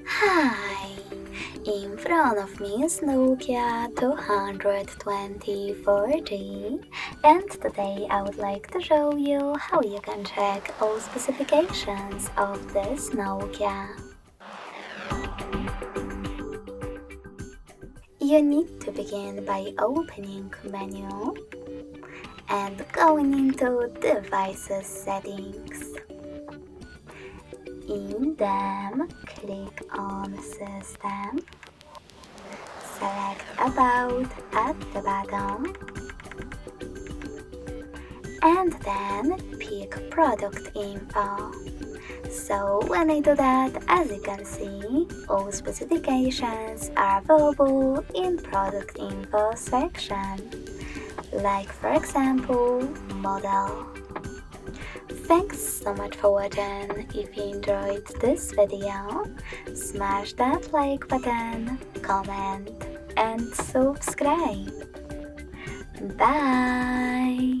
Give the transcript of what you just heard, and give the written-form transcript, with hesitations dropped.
Hi! In front of me is Nokia 22040, and today I would like to show you how you can check all specifications of this Nokia. You need to begin by opening menu and going into devices settings. In them, click on System, select About at the bottom, and then pick Product Info. So when I do that, as you can see, all specifications are available in Product Info section, like for example, model. Thanks so much for watching. If you enjoyed this video, smash that like button, comment and subscribe. Bye!